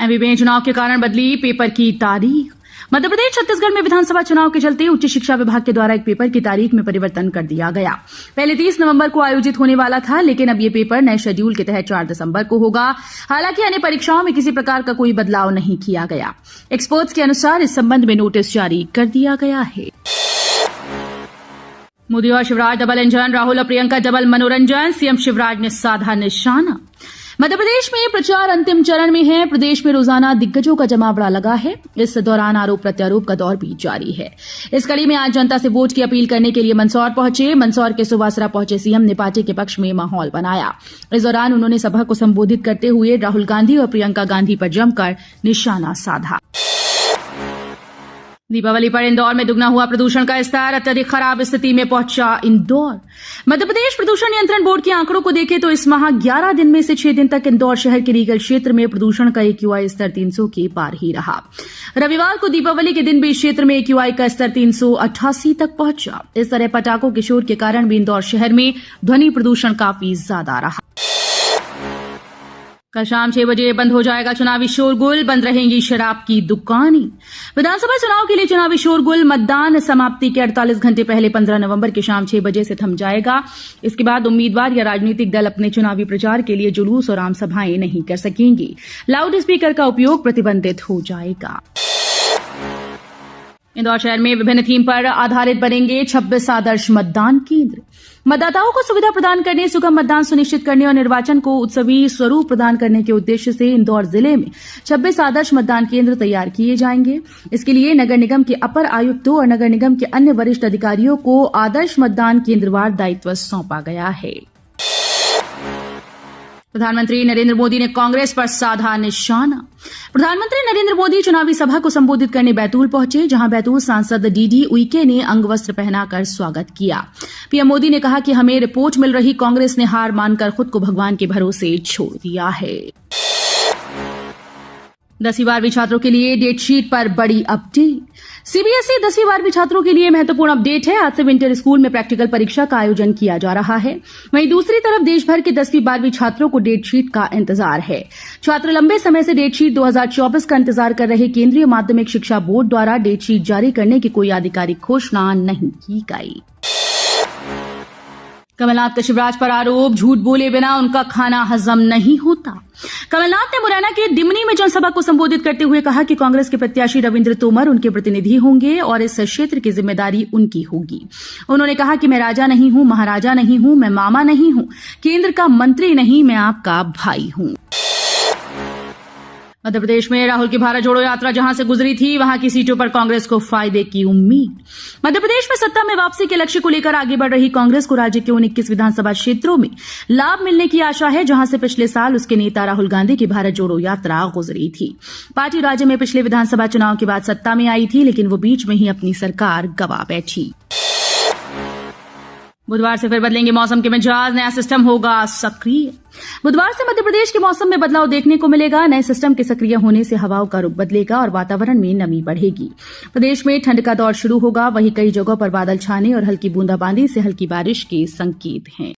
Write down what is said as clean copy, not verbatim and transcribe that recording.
MP में चुनाव के कारण बदली पेपर की तारीख। मध्य प्रदेश छत्तीसगढ़ में विधानसभा चुनाव के चलते उच्च शिक्षा विभाग के द्वारा एक पेपर की तारीख में परिवर्तन कर दिया गया। पहले 30 नवंबर को आयोजित होने वाला था, लेकिन अब ये पेपर नए शेड्यूल के तहत 4 दिसंबर को होगा। हालांकि अन्य परीक्षाओं में किसी प्रकार का कोई बदलाव नहीं किया गया। एक्सपर्ट्स के अनुसार इस संबंध में नोटिस जारी कर दिया गया है। मोदी और शिवराज डबल इंजन, राहुल और प्रियंका डबल मनोरंजन, सीएम शिवराज ने साधा निशाना। मध्य प्रदेश में प्रचार अंतिम चरण में है। प्रदेश में रोजाना दिग्गजों का जमावड़ा लगा है। इस दौरान आरोप प्रत्यारोप का दौर भी जारी है। इस कड़ी में आज जनता से वोट की अपील करने के लिए मंदसौर पहुंचे। मंदसौर के सुवासरा पहुंचे सीएम ने पार्टी के पक्ष में माहौल बनाया। इस दौरान उन्होंने सभा को संबोधित करते हुए राहुल गांधी और प्रियंका गांधी पर जमकर निशाना साधा। दीपावली पर इंदौर में दुगना हुआ प्रदूषण का स्तर। अत्यधिक खराब स्थिति में पहुंचा इंदौर। मध्य प्रदेश प्रदूषण नियंत्रण बोर्ड के आंकड़ों को देखें तो इस माह 11 दिन में से 6 दिन तक इंदौर शहर के रीगल क्षेत्र में प्रदूषण का AQI स्तर 300 के पार ही रहा। रविवार को दीपावली के दिन भी इस क्षेत्र में AQI का स्तर 388 तक पहुंचा। इस तरह पटाखों के शोर के कारण भी इंदौर शहर में ध्वनि प्रदूषण काफी ज्यादा रहा। कल शाम 6 बजे बंद हो जाएगा चुनावी शोरगुल, बंद रहेंगी शराब की दुकानें। विधानसभा चुनाव के लिए चुनावी शोरगुल मतदान समाप्ति के 48 घंटे पहले 15 नवंबर की शाम 6 बजे से थम जाएगा। इसके बाद उम्मीदवार या राजनीतिक दल अपने चुनावी प्रचार के लिए जुलूस और आम सभाएं नहीं कर सकेंगी। लाउड स्पीकर का उपयोग प्रतिबंधित हो जाएगा। इंदौर शहर में विभिन्न थीम पर आधारित बनेंगे 26 आदर्श मतदान केंद्र। मतदाताओं को सुविधा प्रदान करने, सुगम मतदान सुनिश्चित करने और निर्वाचन को उत्सवी स्वरूप प्रदान करने के उद्देश्य से इंदौर जिले में 26 आदर्श मतदान केंद्र तैयार किए जाएंगे। इसके लिए नगर निगम के अपर आयुक्तों और नगर निगम के अन्य वरिष्ठ अधिकारियों को आदर्श मतदान केंद्रवार दायित्व सौंपा गया है। प्रधानमंत्री नरेंद्र मोदी ने कांग्रेस पर साधा निशाना। प्रधानमंत्री नरेंद्र मोदी चुनावी सभा को संबोधित करने बैतूल पहुंचे, जहां बैतूल सांसद डीडी उइके ने अंगवस्त्र पहनाकर स्वागत किया। पीएम मोदी ने कहा कि हमें रिपोर्ट मिल रही कांग्रेस ने हार मानकर खुद को भगवान के भरोसे छोड़ दिया है। 10वीं 12वीं छात्रों के लिए डेटशीट पर बड़ी अपडेट। सीबीएसई 10वीं 12वीं छात्रों के लिए महत्वपूर्ण अपडेट है। आज से विंटर स्कूल में प्रैक्टिकल परीक्षा का आयोजन किया जा रहा है। वहीं दूसरी तरफ देश भर के 10वीं 12वीं छात्रों को डेटशीट का इंतजार है। छात्र लंबे समय से डेटशीट 2024 का इंतजार कर रहे। केंद्रीय माध्यमिक शिक्षा बोर्ड द्वारा डेटशीट जारी करने की कोई आधिकारिक घोषणा नहीं की गई। कमलनाथ का शिवराज पर आरोप, झूठ बोले बिना उनका खाना हजम नहीं होता। कमलनाथ ने मुरैना के डिमनी में जनसभा को संबोधित करते हुए कहा कि कांग्रेस के प्रत्याशी रविंद्र तोमर उनके प्रतिनिधि होंगे और इस क्षेत्र की जिम्मेदारी उनकी होगी। उन्होंने कहा कि मैं राजा नहीं हूं, महाराजा नहीं हूं, मैं मामा नहीं हूं, केंद्र का मंत्री नहीं, मैं आपका भाई हूं। मध्य प्रदेश में राहुल की भारत जोड़ो यात्रा जहां से गुजरी थी, वहां की सीटों पर कांग्रेस को फायदे की उम्मीद। मध्य प्रदेश में सत्ता में वापसी के लक्ष्य को लेकर आगे बढ़ रही कांग्रेस को राज्य के 21 विधानसभा क्षेत्रों में लाभ मिलने की आशा है, जहां से पिछले साल उसके नेता राहुल गांधी की भारत जोड़ो यात्रा गुजरी थी। पार्टी राज्य में पिछले विधानसभा चुनाव के बाद सत्ता में आई थी, लेकिन वो बीच में ही अपनी सरकार गंवा बैठी। बुधवार से फिर बदलेंगे मौसम के मिजाज, नया सिस्टम होगा सक्रिय। बुधवार से मध्य प्रदेश के मौसम में बदलाव देखने को मिलेगा। नए सिस्टम के सक्रिय होने से हवाओं का रुख बदलेगा और वातावरण में नमी बढ़ेगी। प्रदेश में ठंड का दौर शुरू होगा। वहीं कई जगहों पर बादल छाने और हल्की बूंदाबांदी से हल्की बारिश के संकेत हैं।